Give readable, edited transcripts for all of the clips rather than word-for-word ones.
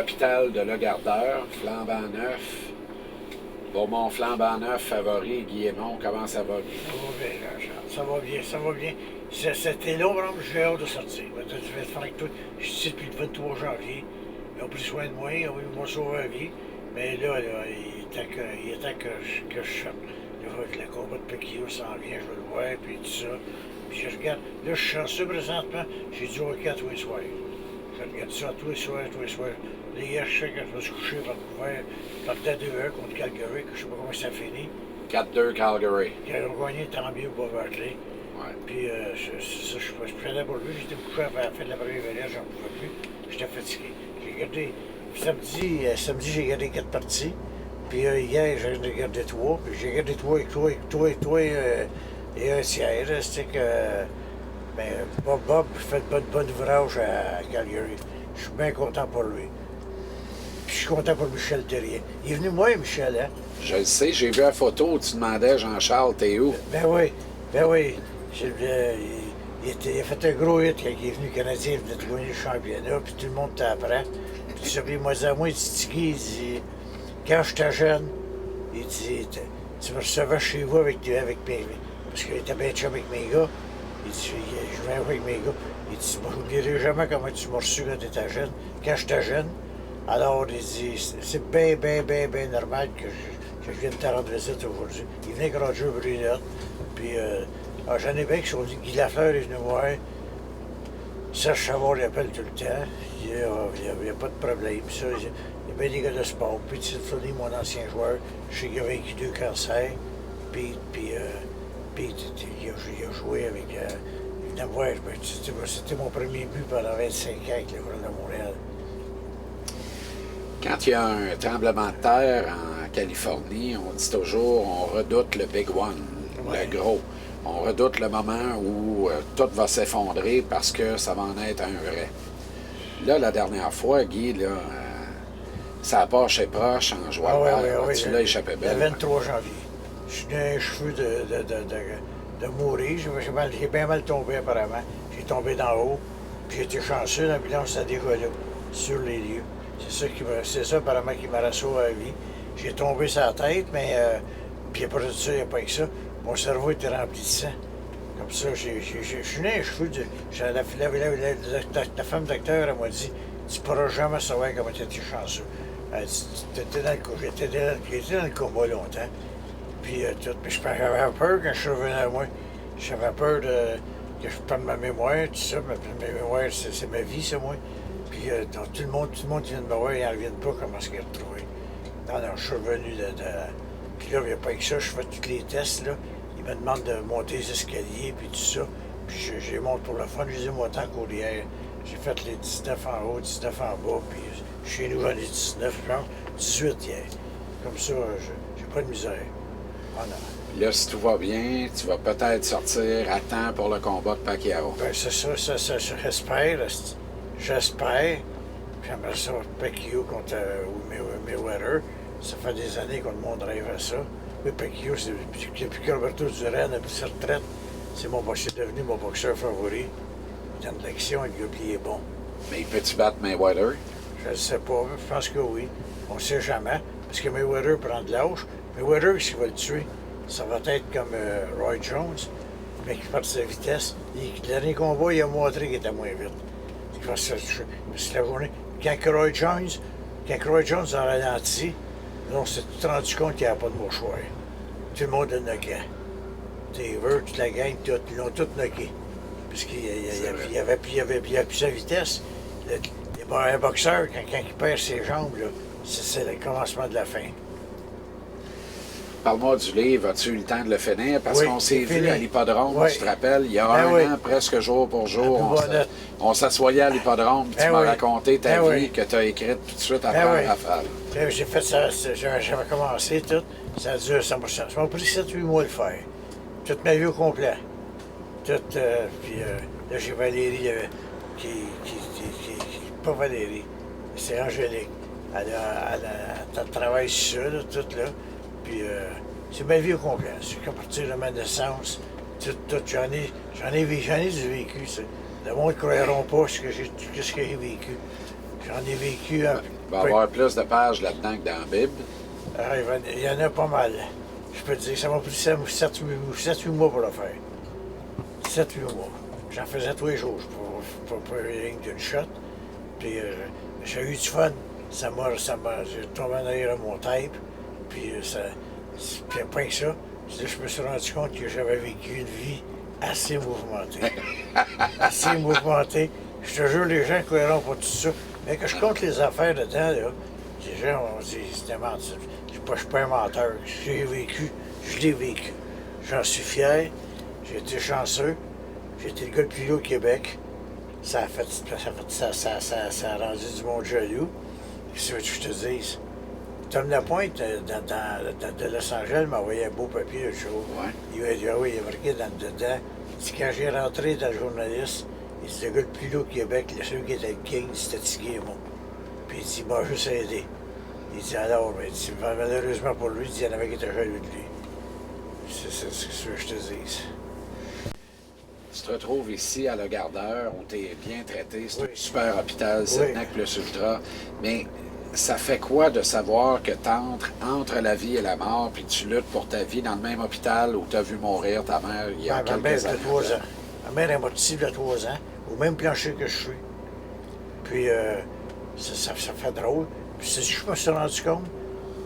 l'hôpital de Legardeur, flambant neuf. Pour mon flambant neuf favori, Guillemont, comment ça va? Ça va bien, Jean-Charles. Ça va bien, ça va bien. C'était long, vraiment, j'ai hâte de sortir. Tu vas te faire avec tout. Je suis ici depuis le 23 janvier. Ils ont pris soin de moi, ils m'ont sauvé la vie. Mais là, il est temps que je sorte. Là, le combat de Pacquiao s'en vient, je veux le voir, puis tout ça. Puis je regarde. Là, je suis chanceux présentement. J'ai du hockey à tous les soirs. Je regarde ça tous les soirs, tous les soirs. Là, hier, je sais quand je vais se coucher par le couvert, partait 2-1 contre Calgary, que je sais pas comment ça finit. 4-2 Calgary. Ils ont gagné tant mieux pour Barclay. Ouais. Puis, c'est ça, je prenais pour lui. J'étais couché à la fin de la première veillée, j'en pouvais plus. J'étais fatigué. J'ai regardé. Samedi, j'ai regardé 4 parties. Puis hier, j'ai regardé 3. Puis j'ai regardé 3 et toi et un tiers. C'était que. Ben, Bob fait de bon ouvrage à Calgary. Je suis bien content pour lui. Puis je suis content pour Michel Terrien. Il est venu, moi, Michel, hein? Je le sais, j'ai vu la photo où tu demandais, Jean-Charles, t'es où? Ben oui. Il a fait un gros hit quand il est venu Canadien, il venait de gagner le championnat, puis tout le monde t'apprend. Puis ça, il m'a dit à moi, il dit, Tigui, il dit, quand j'étais jeune, il dit, tu me recevais chez vous avec mes. Parce qu'il était bien chum avec mes gars. Il dit, je jouais avec mes gars. Il dit, je n'oublierai jamais comment tu m'as reçu quand tu étais jeune. Quand j'étais jeune, alors il dit, c'est bien normal que je vienne te rendre visite aujourd'hui. Il venait avec Roger Brunette, puis j'en ai bien qui sont dit, Guy Lafleur est venu voir. Serge Chavard l'appelle tout le temps. Il n'y a pas de problème. Ça, il y a bien des gars de sport. Puis Tony, mon ancien joueur, je sais qu'il a vaincu 2 cancers. Puis il a joué avec. Il venait me voir. C'était mon premier but pendant 25 ans avec le Royal de Montréal. Quand il y a un tremblement de terre en Californie, on dit toujours on redoute le big one, Ouais. le gros. On redoute le moment où tout va s'effondrer parce que ça va en être un vrai. Là, la dernière fois, Guy, là, ça a passé proche en jouant. Tu l'as échappé Le belle. 23 janvier. Je suis un cheveu de mourir. J'ai bien mal tombé apparemment. J'ai tombé d'en haut. Puis j'étais chanceux, l'ambulance a décollé sur les lieux. C'est ça apparemment qui m'a rassuré à la vie. J'ai tombé sur la tête, mais puis après tout ça, il n'y a pas que ça. Mon cerveau était rempli de sang. Comme ça, je suis né un cheveu de. La femme docteur, elle m'a dit, tu ne pourras jamais savoir comment tu étais chanceux. Elle dit, j'étais dans le coma longtemps. Puis j'avais peur quand je suis revenu à moi. J'avais peur que je perde ma mémoire, tout ça. Ma mémoire, c'est ma vie, ça, moi. Puis donc, tout le monde qui vient de me voir, ils n'en reviennent pas comment est-ce qu'ils ont retrouvé. Non, je suis revenu Puis là, il n'y a pas que ça, je fais tous les tests, là. Ils me demandent de monter les escaliers, puis tout ça. Puis je les monte pour le fun, je les ai montés en courrière. J'ai fait les 19 en haut, 19 en bas, puis chez nous, j'en ai 19, genre 18 hier. Comme ça, j'ai pas de misère. Ah non. Là, si tout va bien, tu vas peut-être sortir à temps pour le combat de Pacquiao. Ben, c'est ça, j'espère. J'espère. Puis j'aimerais ça, Pacquiao contre Mayweather. Ça fait des années qu'on demande rêve à ça. Mais Pacquiao, depuis qu'Alberto Duran a pris sa retraite, c'est devenu mon boxeur favori. Il donne de l'action, le gars, puis il est bon. Mais peux-tu battre Mayweather? Je ne sais pas, je pense que oui. On ne sait jamais. Parce que Mayweather prend de l'âge. Mayweather, s'il va le tuer, ça va être comme Roy Jones, mais qui perd sa vitesse. Le dernier combat, il a montré qu'il était moins vite. C'est la journée. Quand Roy Jones a ralenti, on s'est tout rendu compte qu'il n'y avait pas de mouchoir. Tout le monde le knockait. Taver, toute la gang, ils l'ont tout knocké. Parce qu'il avait plus sa vitesse. Un boxeur, quand il perd ses jambes, c'est le commencement de la fin. Parle-moi du livre, as-tu eu le temps de le finir? Parce qu'on s'est vu à l'hippodrome, tu te rappelles, il y a un an, presque jour pour jour, on s'assoyait à l'hippodrome, tu m'as raconté ta vie que tu as écrite tout de suite après la rafale. J'ai fait ça, j'avais commencé tout, ça m'a pris 7-8 mois de le faire. Toute ma vie au complet. Puis là, j'ai Valérie, pas Valérie, c'est Angélique. Elle travaille sur ça, tout là. Puis c'est ma vie au complet. C'est qu'à partir de ma naissance, j'en ai du vécu. Le monde ne croiront pas ce que j'ai vécu. J'en ai vécu Il va y avoir plus de pages là-dedans que dans la Bible. Il y en a pas mal. Je peux te dire, ça m'a pris 7-8 mois pour le faire. 7-8 mois. J'en faisais tous les jours, pas rien d'une shot. Puis j'ai eu du fun. J'ai tombé en arrière de mon tape. Puis pas que ça. Je me suis rendu compte que j'avais vécu une vie assez mouvementée. Assez mouvementée. Je te jure, les gens ne croiront pas tout ça. Mais que je compte les affaires dedans, là, les gens vont dire, c'était menti. Je suis pas un menteur. J'ai vécu, je l'ai vécu. J'en suis fier. J'ai été chanceux. J'ai été le gars le plus haut au Québec. Ça a rendu du monde jaloux. Qu'est-ce que je te dis? Tom Lapointe, de Los Angeles, m'a envoyé un beau papier l'autre jour. Ouais. Il a marqué dedans. Il dit, quand j'ai rentré dans le journaliste, il dit, le gars le plus haut au Québec, celui qui était le king, c'était Tigui-Mo. Puis il dit, il m'a juste aidé. Il dit, alors, mais il dit, malheureusement pour lui, il y en avait qui étaient jaloux de lui. C'est ce que je te dis. Tu te retrouves ici à Le Gardeur, on t'est bien traité, c'est Oui. un super hôpital, c'est Oui. plus ultra. Mais ça fait quoi de savoir que t'entres entre la vie et la mort, puis tu luttes pour ta vie dans le même hôpital où tu as vu mourir ta mère il y a Ma mère, quelques de années? 3 ans. Ma mère est morte ici, de 3 ans, au même plancher que je suis. Puis, ça fait drôle. Puis, je me suis rendu compte,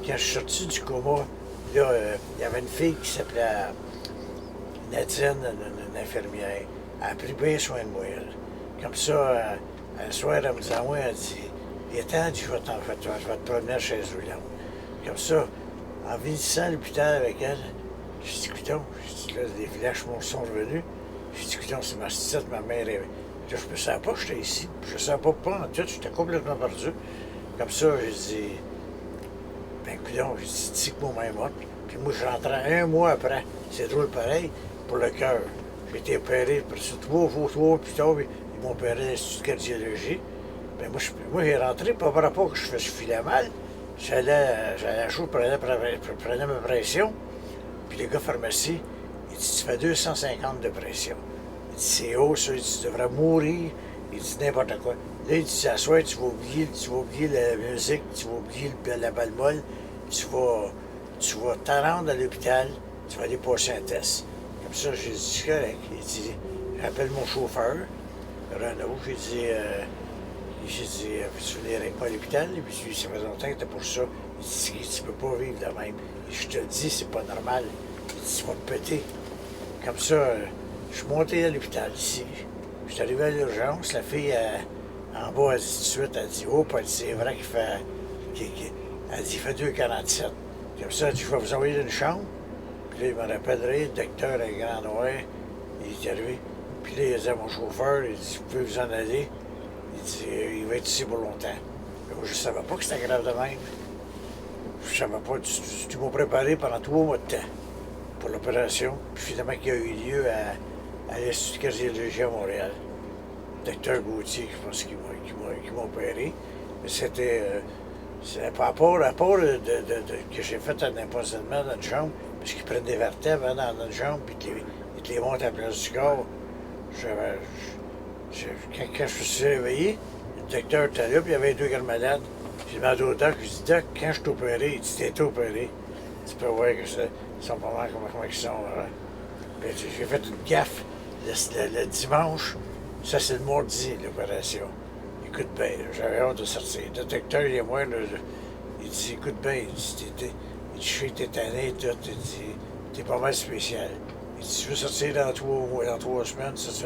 quand je suis sorti du coma, là, il y avait une fille qui s'appelait Nadine, une infirmière. Elle a pris bien soin de moi, elle. Comme ça, un soir, elle me dit à moi, elle dit, il est temps, je vais te promener chez eux, là. Comme ça, en visant l'hôpital avec elle, je dis, écoutons, là, les flashs sont revenus. Je dis, écoutons, c'est ma petite, ma mère est. Là, je me savais pas que j'étais ici. Je ne savais pas en tout, j'étais complètement perdu. Comme ça, j'ai dit, ben, écoutons, j'ai dit, dis que mon mère est morte. Puis moi, je rentrais 1 mois après. C'est drôle pareil, pour le cœur. J'ai été opéré, après ça, 3 fois plus tard, ils m'ont opéré à l'Institut de cardiologie. Ben, moi, j'ai rentré, pas par rapport que je filais mal. J'allais à chaud, prenais ma pression. Puis le gars pharmacie, il dit, tu fais 250 de pression. Il dit, c'est haut, ça. Il dit, tu devrais mourir. Il dit, n'importe quoi. Là, il dit, à soir, tu vas oublier la musique, tu vas oublier la balle molle, tu vas te rendre à l'hôpital, tu vas aller passer un test. Comme ça, j'ai dit, c'est correct. Il dit, j'appelle mon chauffeur, Renaud, j'ai dit, peux-tu venir avec moi à l'hôpital? Et puis, ça fait longtemps que t'es pour ça. Il dit, tu peux pas vivre de même. Et je te le dis, c'est pas normal. Il dit, tu vas te péter. Comme ça, je suis monté à l'hôpital ici. Je suis arrivé à l'urgence. La fille, en bas, elle dit tout de suite, elle dit, oh, elle dit, c'est vrai qu'il fait. Elle dit, il fait 2,47. Comme ça, elle dit, je vais vous envoyer une chambre. Puis là, il me rappellerait, le docteur, un grand noir, il est arrivé. Puis là, il a dit à mon chauffeur, il dit, vous pouvez vous en aller. Il dit, il va être ici pour longtemps. Moi, je ne savais pas que c'était grave de même. Je ne savais pas du tout. Ils m'ont préparé pendant 3 mois de temps pour l'opération. Puis finalement, qui a eu lieu à l'Institut de cardiologie à Montréal. Le docteur Gauthier, je pense, qui m'a opéré. Mais c'était à part que j'ai fait un empoisonnement dans une jambe, parce qu'ils prennent des vertèbres dans une jambe, puis ils te les montent à la place du corps. Quand je me suis réveillé, le docteur était là, puis il y avait 2 gars malades. J'ai demandé au doc, je dis, Doc, quand je t'ai opéré, il dit, t'es opéré. Tu peux voir que ils sont pas mal comment ils sont. Hein? J'ai fait une gaffe le dimanche. Ça, c'est le mardi, l'opération. Écoute bien, j'avais hâte de sortir. Le docteur, il est moi, il dit, écoute bien, il dit, je suis tétané, tout. Il dit, t'es pas mal spécial. Il dit, tu veux sortir dans 3 semaines? Si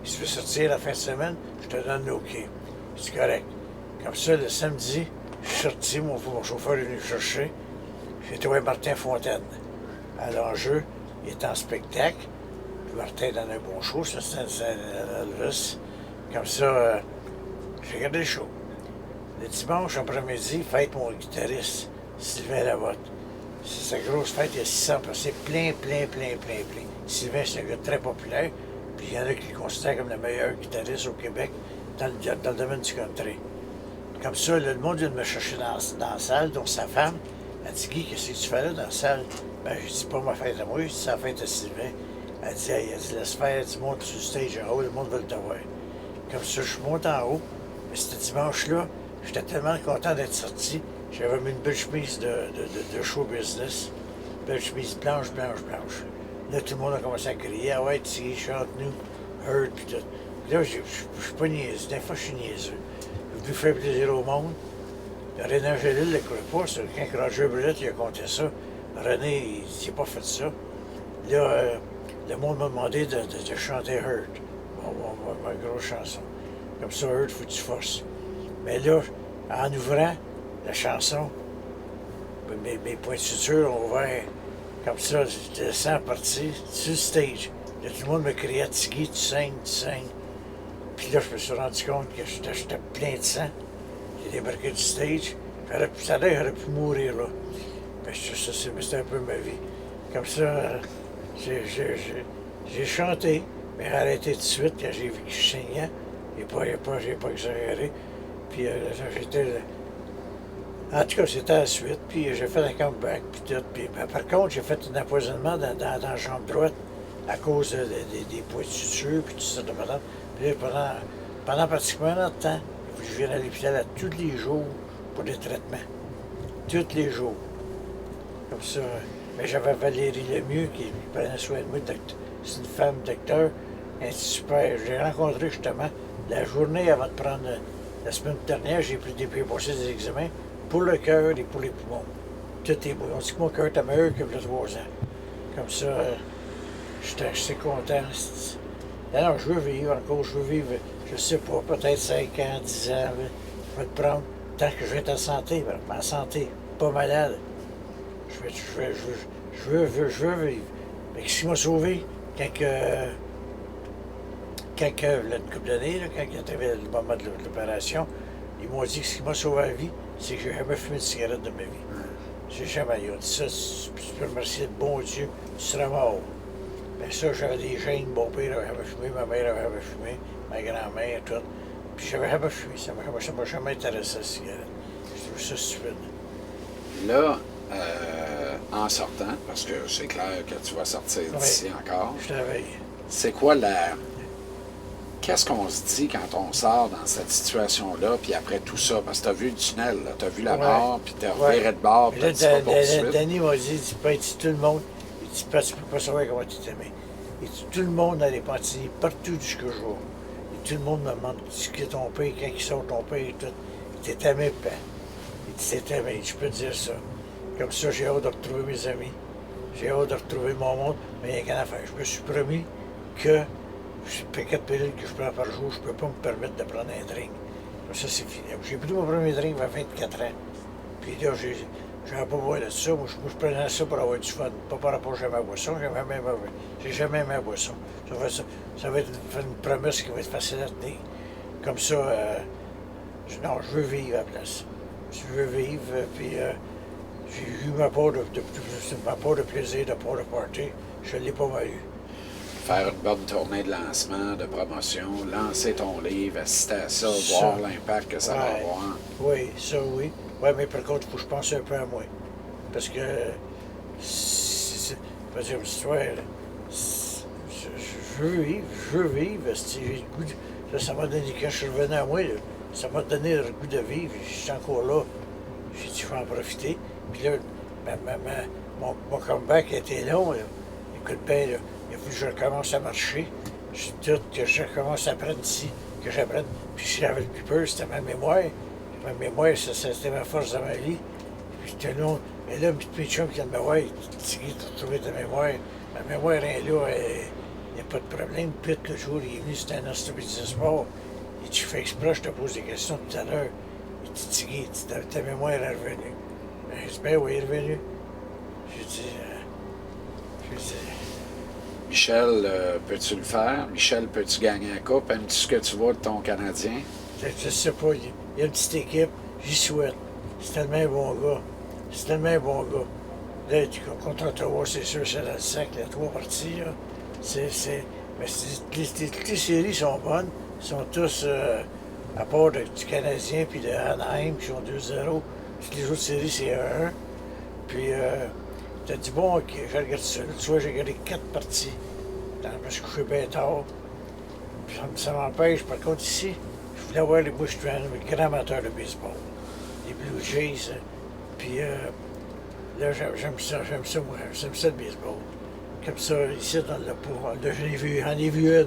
tu veux sortir la fin de semaine, je te donne le OK. C'est correct. Comme ça, le samedi, je suis sorti, mon chauffeur est venu me chercher. J'ai trouvé Martin Fontaine. À l'enjeu, il est en spectacle. Puis Martin donne un bon show, ça c'est Elvis. Comme ça, j'ai regardé le show. Le dimanche après-midi, fête mon guitariste, Sylvain Lavotte. C'est sa grosse fête, il y a 600 personnes, plein. Sylvain, c'est un gars très populaire, puis il y en a qui le considèrent comme le meilleur guitariste au Québec dans le domaine du country. Comme ça, le monde vient de me chercher dans la salle, dont sa femme. Elle dit, Guy, qu'est-ce que tu fais là dans la salle? Ben, je dis, pas ma fête à moi, c'est la fête à Sylvain. Elle dit, laisse faire, tu montes sur le stage en haut, le monde veut te voir. Comme ça, je monte en haut, mais ce dimanche-là, J'étais tellement content d'être sorti. J'avais mis une belle chemise de show business. Belle chemise blanche, blanche, blanche. Là, tout le monde a commencé à crier. Ah ouais, tu chante-nous, Hurt, puis tout. Puis là, je suis pas niaiseux. Des fois, je suis niaiseux. Je voulais faire plaisir au monde. René Angélil ne l'écoutait pas. Quand Roger Brett il a compté ça, René, il s'est pas fait ça. Là, le monde m'a demandé de chanter Hurt. Ma grosse chanson. Comme ça, Hurt, faut que tu forces. Mais là, en ouvrant la chanson, mes points de suture ont ouvert comme ça, je descends parti sur le stage. Là, tout le monde me criait Tiggy, tu saignes, tu saignes. Puis là, je me suis rendu compte que j'étais plein de sang. J'ai débarqué du stage. J'aurais pu mourir là. Mais c'était un peu ma vie. Comme ça, j'ai chanté, mais j'ai arrêté tout de suite quand j'ai vu que je saignais. J'ai pas exagéré. Puis j'étais. En tout cas, c'était la suite. Puis j'ai fait un comeback. Puis tout. Puis, par contre, j'ai fait un empoisonnement dans la jambe droite à cause des points de suture. Puis tout ça de madame. Puis là, pendant pratiquement un an de temps, je viens à l'hôpital tous les jours pour des traitements. Tous les jours. Comme ça. Mais j'avais Valérie Lemieux qui prenait soin de moi. C'est une femme docteur. Elle est super. J'ai rencontré justement la journée avant de prendre. La semaine dernière, j'ai passé des examens pour le cœur et pour les poumons. Tout est beau. On dit que mon cœur était meilleur que il y a 3 ans. Comme ça, j'étais assez content. Alors, je veux vivre encore, je veux vivre, je sais pas, peut-être 5 ans, 10 ans. Je vais te prendre tant que je vais être en santé, en santé, pas malade. Je veux vivre. Mais ce qui m'a sauvé, quand une couple d'années, quand il y avait le moment de l'opération, ils m'ont dit que ce qui m'a sauvé la vie, c'est que j'ai jamais fumé une cigarette de ma vie. J'ai jamais. Ils ont dit ça, tu peux remercier le bon Dieu, tu seras mort. Bien ça, j'avais des gènes, mon père avait fumé, ma mère avait fumé, ma grand-mère, tout. Puis j'avais jamais fumé, ça m'a jamais intéressé la cigarette. Je trouve ça stupide. Là, en sortant, parce que c'est clair que tu vas sortir d'ici encore, je travaille. C'est quoi la... Qu'est-ce qu'on se dit quand on sort dans cette situation-là, puis après tout ça? Parce que tu as vu le tunnel, tu as vu la mort, puis tu as reviré de bord, puis tu as dit pas pour suite. Danny m'a dit, il dit, tout le monde, il dit, tu peux pas savoir comment tu t'aimais. Il dit, tout le monde a des Pontigny, partout du que je vois. Et tout le monde me demande, ce que ton père, quand il sort ton père et tout. Il t'est aimé, père. Il dit, t'es aimé, je peux te dire ça. Comme ça, j'ai hâte de retrouver mes amis. J'ai hâte de retrouver mon monde, mais il n'y a qu'à faire. Je me suis promis que le paquet de pilules que je prends par jour, je ne peux pas me permettre de prendre un drink. Ça, c'est fini. J'ai pris mon premier drink à 24 ans. Puis là, j'avais pas besoin de ça. Moi, je prenais ça pour avoir du fun. Pas par rapport à ma boisson. J'ai jamais aimé ma boisson. Ça va être une promesse qui va être facile à tenir. Comme ça, non, je veux vivre à la place. Je veux vivre, puis j'ai eu ma part de plaisir, de part de party. Je ne l'ai pas mal eu. Faire une bonne tournée de lancement, de promotion, lancer ton livre, assister à ça, voir l'impact que ça va avoir. Oui, ça oui. Oui, mais par contre, il faut que je pense un peu à moi. Parce que pas dire une histoire. Je veux vivre. J'ai le goût ça m'a donné, quand je suis revenu à moi, ça m'a donné le goût de vivre. Je suis encore là. J'ai dit, je vais en profiter. Puis là, mon comeback était long. Là. Écoute bien, là, il a fallu que je recommence à marcher. Que je recommence à apprendre ici, que j'apprenne. Puis si j'avais plus peur, c'était ma mémoire. Ma mémoire, c'était ma force dans ma vie. Puis tout le monde, et là, mes chums qui viennent me voir, tu as retrouvé ta mémoire. Ma mémoire est là, il n'y a pas de problème. Puis le jour, il est venu, c'était un astrophysicien sport. Il dit, je fais exprès, je te pose des questions tout à l'heure. Il dit, Tiggy, ta mémoire est revenue. Je dis, ben oui, elle est revenue. Je dis, Michel, peux-tu le faire? Michel, peux-tu gagner la coupe? Aimes-tu ce que tu vois de ton Canadien? Je sais pas. Il y a une petite équipe, j'y souhaite. C'est tellement un bon gars. C'est tellement un bon gars. Là, contre Ottawa, c'est sûr, c'est dans le sac, il y a 3 parties. Là. Mais toutes les séries sont bonnes. Ils sont tous, à part du Canadien puis de Anaheim, qui sont 2-0. Toutes les autres séries, c'est 1-1. Puis, t'as dit, bon, ok, je regarde ça. Là, tu vois, j'ai regardé 4 parties. Je me suis couché bien tard. Puis ça m'empêche, par contre, ici, voulais avoir les... Moi, je suis un grand amateur de baseball. Les Blue Jays, puis là, j'aime ça, moi. J'aime ça, le baseball. Comme ça, ici, dans le pot, j'en ai vu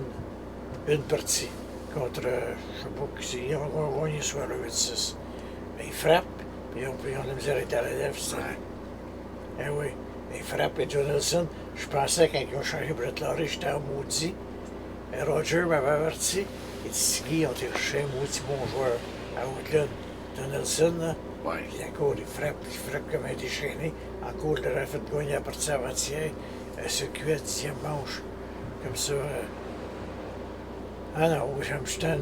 une partie contre, je sais pas qui c'est, ils ont gagné ce soir-là, 8-6. Mais ils frappent, puis ils ont de la misère à être à la lèvre, c'est vrai. Eh oui, ils frappent, et Joe Nelson, je pensais quand ils ont changé Brett Lawrie, j'étais en maudit. Et Roger m'avait averti, il dit, Siggy, on t'a cherché un maudit bon joueur à Woodland. Joe Nelson, là, Ouais. puis encore, il frappe comme un déchaîné. Encore, il aurait fait gagner la partie avant-hier, circuit à 10e manche, comme ça. Ah non,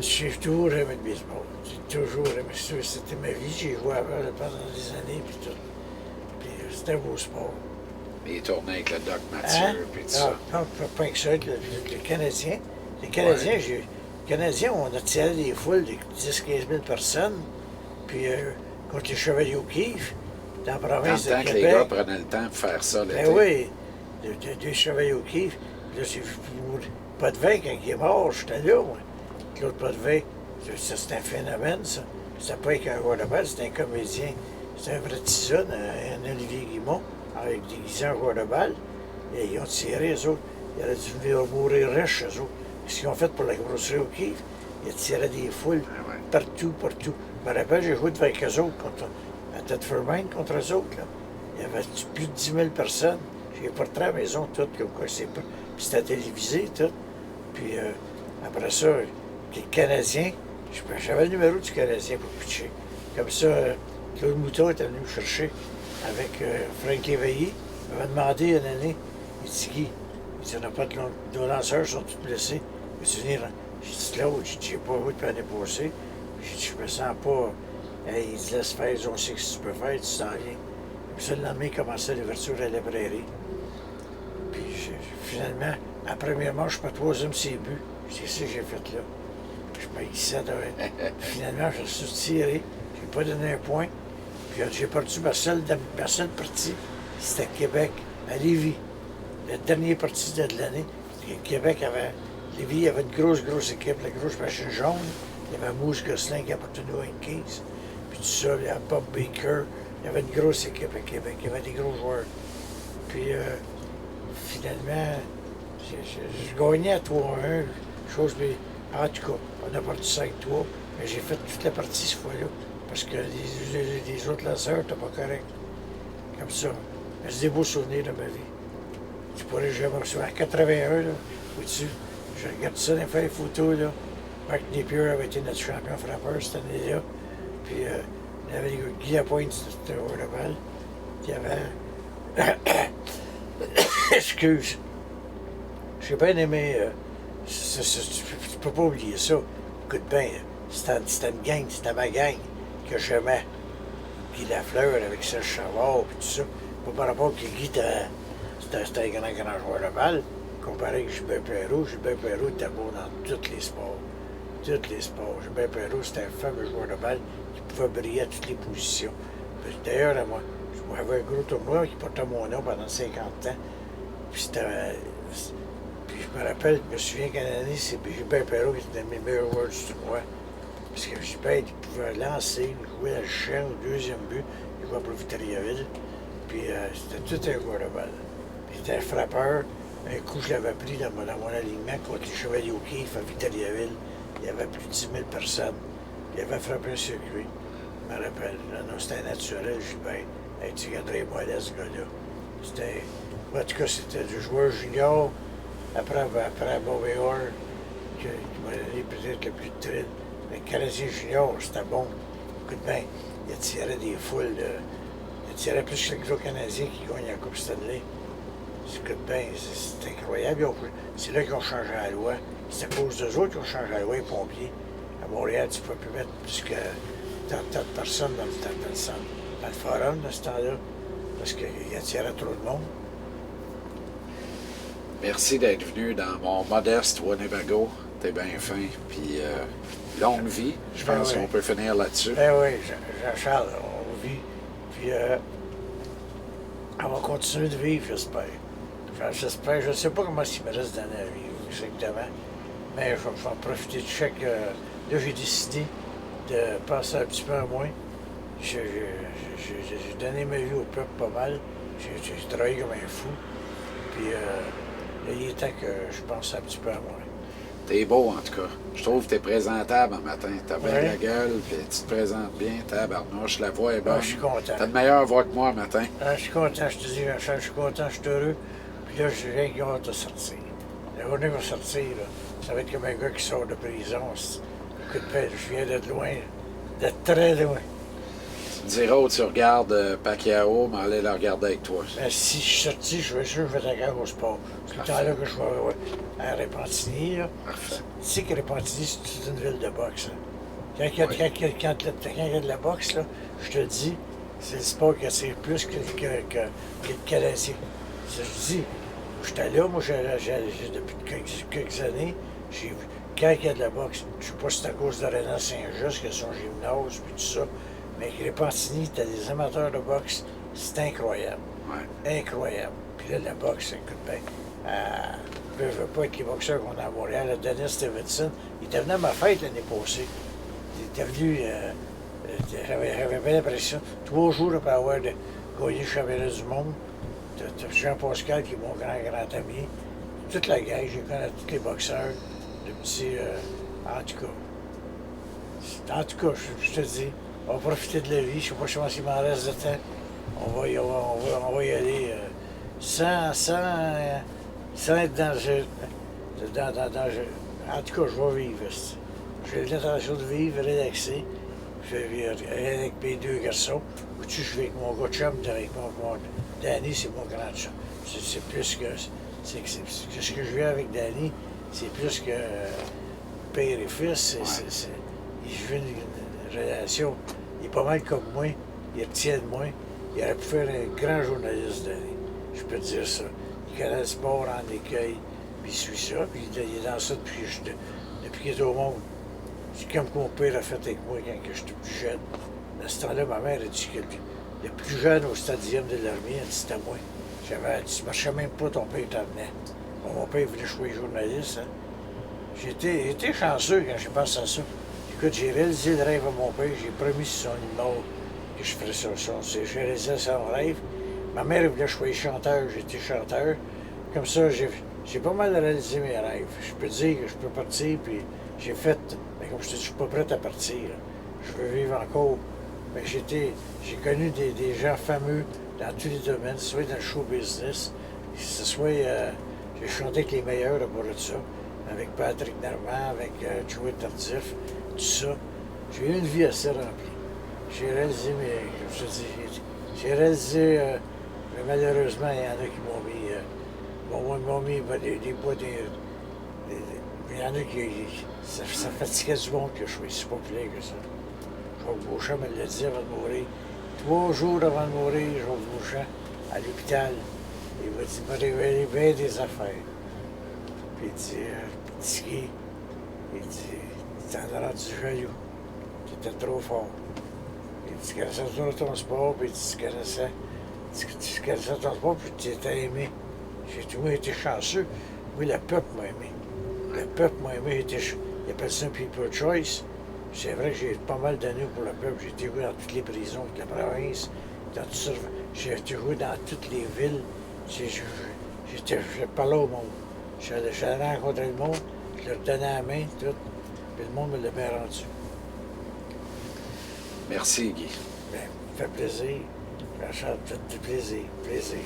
j'ai toujours aimé le baseball. J'ai toujours aimé ça. C'était ma vie. J'ai joué pendant des années, puis tout. Puis c'était un beau sport. Les tournées avec le Doc Mathieu, Hein? puis tout Ah, ça. non, pas que ça, le Canadien. Les Canadiens, Ouais. les Canadiens, on a tiré des foules de 10-15 000 personnes. Puis contre les Chevaliers O'Keeffe, dans la Dans province le temps de que les gars Québec. prenaient le temps pour faire ça l'été. Ben oui, des Chevaliers O'Keeffe. Là, c'est Potvin, quand il est mort, j'étais là, moi. Claude Potvin, ça, c'est un phénomène, ça. C'était pas qu'un joueur de balle, c'était un comédien. C'était un vrai tisane, un Olivier Guimont, avec déguisé en joueur de balle. Et ils ont tiré, eux autres. Ils auraient dû venir mourir riches, eux autres. Ce qu'ils ont fait pour la grosserie O'Keeffe, ils tiraient des foules Ah ouais. partout, partout. Je me rappelle, j'ai joué avec eux autres, à Thetford contre eux autres, là. Il y avait plus de 10 000 personnes. J'ai les portraits à la maison, tout, comme quoi c'est pas. Puis c'était télévisé, tout. Puis après ça, les Canadiens, j'avais le numéro du Canadien pour pitcher. Comme ça, Claude Mouton était venu me chercher avec Frank Léveillé. Il m'avait demandé une année, il dit Guy, il dit, on n'a pas de nos lanceurs sont tous blessés. Veux-tu venir? J'ai dit Claude, j'ai pas joué depuis l'année passée. J'ai dit, je me sens pas. Hey, il dit, laisse faire, on sait ce que tu peux faire, tu t'en viens. Puis ça, le lendemain, il commençait l'ouverture à la librairie. Puis finalement, la première manche, je suis pas troisième, c'est but. C'est ça que j'ai fait là. Je me hissais de... Finalement, je suis tiré. J'ai pas donné un point. Puis j'ai perdu ma seule partie. C'était Québec, à Lévis. La dernière partie de l'année. Québec avait... Lévis avait une grosse équipe, la grosse machine jaune. Il y avait Moose Gosselin qui appartenait aux Yankees. Puis tout ça, il y avait Bob Baker. Il y avait une grosse équipe à Québec. Il y avait des gros joueurs. Puis finalement, je gagnais à 3-1. Chose, mais en tout cas, on a perdu 5-3. Mais j'ai fait toute la partie cette fois-là. Parce que les autres lanceurs n'étaient pas corrects. Comme ça. Mais c'est des beaux souvenirs de ma vie. Tu pourrais jamais recevoir. En 81, là, au-dessus, je regarde ça dans les photos, là. Mark Napier avait été notre champion frappeur cette année-là. Puis il y avait Guy Lapointe, c'était un joueur de balle. Il y avait. Excuse. J'ai bien aimé. Tu peux pas oublier ça. Écoute bien, c'était une gang, c'était ma gang que j'aimais. Guy Lafleur avec Serge Chavard, puis tout ça. Pas par rapport que Guy c'était un grand joueur de balle. Comparé avec Gilbert Perrault était beau dans tous les sports. Tous les sports. Gilbert Perrault, c'était un fameux joueur de balle qui pouvait briller à toutes les positions. D'ailleurs, moi, j'avais un gros tournoi qui portait mon nom pendant 50 ans. Puis c'était. Puis je me rappelle, je me souviens qu'à l'année, c'est Gilbert Perrault qui était un de mes meilleurs joueurs du tournoi. Parce que Gilbert, il pouvait lancer, jouer à la chaîne au deuxième but, il jouait pour Victoriaville. Puis c'était tout un joueur de balle. Puis il était un frappeur. Un coup, je l'avais pris dans mon alignement contre les Chevaliers O'Keeffe à Victoriaville. Il y avait plus de 10 000 personnes. Il avait frappé un circuit. Je me rappelle. Non, c'était naturel, Gilbert. Hey, tu regarderais moi là, ce gars-là. C'était. En tout cas, c'était du joueur junior. Après Bobby Orr, qui m'a donné peut-être le plus de thrill. Le Canadien junior, c'était bon. Écoute bien, il attirait des foules. Il attirait plus que le gros Canadien qui gagne la Coupe Stanley. Écoute bien, c'est incroyable. C'est là qu'ils ont changé la loi. C'est à cause d'eux autres qu'ils ont changé la loi, les pompiers. À Montréal, tu ne peux plus mettre plus que tant de personnes dans le forum de ce temps-là, parce qu'il attirait trop de monde. Merci d'être venu dans mon modeste Winnebago. T'es bien fin. Puis longue vie. Je pense qu'on peut finir là-dessus. Ben oui, Jean-Charles, on vit. Puis on va continuer de vivre, j'espère. J'espère. Je ne sais pas comment il me reste d'années à vivre exactement. Mais je vais en profiter de chaque. Là, j'ai décidé de passer un petit peu à moins. J'ai donné ma vie au peuple pas mal. J'ai travaillé comme un fou. Puis là, il est temps que je pense un petit peu à moi. T'es beau, en tout cas. Je trouve que t'es présentable un matin. T'as bien Ouais. la gueule, puis tu te présentes bien, tabarnouche, la voix est bonne. Ah, je suis content. T'as de meilleure voix que moi un matin. Ah, je suis content, je te dis, Jean-Charles, je suis content, je suis heureux. Puis là, j'ai rien qui hâte de sortir. La journée va sortir, là, ça va être comme un gars qui sort de prison. Écoute, ben, je viens d'être loin, d'être très loin. Tu me diras où tu regardes Pacquiao, mais allez le regarder avec toi. Ben, si je suis sorti, je vais sûr que je vais être à au sport. C'est le temps-là que je vais à Repentigny, là. Parfait. Tu sais que Repentigny, c'est une ville de boxe. Hein. Quand il y a de la boxe, là, je te le dis, c'est le sport qui attire plus que le Canadien. Je te dis, j'étais là, moi, depuis quelques années, j'ai vu, quand il y a de la boxe, je ne sais pas si c'est à cause de Renan Saint-Just, qui a son gymnase, puis tout ça, mais Repentigny, tu as des amateurs de boxe, c'est incroyable. Ouais. Incroyable. Puis là, la boxe, écoute bien, je ne veux pas être les boxeurs qu'on a à Montréal. Là, Dennis Stevenson, il était venu à ma fête l'année passée. Il était venu, j'avais bien l'impression, 3 jours après avoir gagné le championnat du monde, t'as Jean Pascal, qui est mon grand ami, toute la gang, j'ai connu tous les boxeurs, le petit, en tout cas, je te dis, on va profiter de la vie, je ne sais pas s'il m'en reste de temps, on va y aller sans être dans en tout cas, je vais vivre. J'ai l'intention de vivre, relaxer. Je vais vivre avec mes 2 garçons. Ou-tu, je vais avec mon gars chum, avec mon Danny, c'est mon grand chum. C'est plus que. Ce que je vis avec Danny, c'est plus que père et fils. Je vis une relation. Il est pas mal comme moi. Il retient de moi. Il aurait pu faire un grand journaliste, Danny. Je peux te dire ça. Il connaît le sport en écueil, puis il suit ça, puis il est dans ça depuis qu'il est au monde. C'est comme mon père a fait avec moi quand j'étais plus jeune. À ce temps-là, ma mère a dit que le plus jeune au stadium de l'armée, elle dit c'était moi. J'avais dit, tu ne marchais même pas, ton père t'emmenait. Bon, mon père voulait choisir journaliste. Hein. J'ai été chanceux quand j'ai pensé à ça. Écoute, j'ai réalisé le rêve à mon père, j'ai promis sur son mort que je ferais ça. J'ai réalisé son rêve. Ma mère voulait choisir chanteur, j'étais chanteur. Comme ça, j'ai pas mal réalisé mes rêves. Je peux dire que je peux partir, puis j'ai fait. Mais comme je te dis, je suis pas prêt à partir. Je veux vivre encore. Mais j'ai connu des gens fameux dans tous les domaines, soit dans le show business, que ce soit. J'ai chanté avec les meilleurs à bord de ça, avec Patrick Normand, avec Joey Tardif, tout ça. J'ai eu une vie assez remplie. J'ai réalisé comme je te dis, j'ai réalisé. Mais malheureusement, il y en a qui m'ont mis des bois il y en a qui. Ça fatiguait du monde que je sois si populaire que ça. Jacques Beauchamp me l'a dit avant de mourir. 3 jours avant de mourir, Jacques Beauchamp, à l'hôpital, il m'a dit, il m'a révélé bien des affaires. Puis il dit, Tigui, il dit, t'en as rendu jaloux. T'étais trop fort. Il dit, tu connaissais tout ton sport, puis tu connaissais ton sport, puis tu étais aimé. J'ai toujours été chanceux. Oui, le peuple m'a aimé. Le peuple m'a aimé. Il appelle ça People Choice. C'est vrai que j'ai pas mal d'années pour le peuple. J'ai été joué dans toutes les prisons de la province. J'ai été joué dans toutes les villes. Je parlais au monde. J'allais rencontrer le monde, je leur donnais la main, tout. Puis le monde me l'a bien rendu. Merci, Guy. Bien, ça fait plaisir. Ça fait plaisir. Plaisir.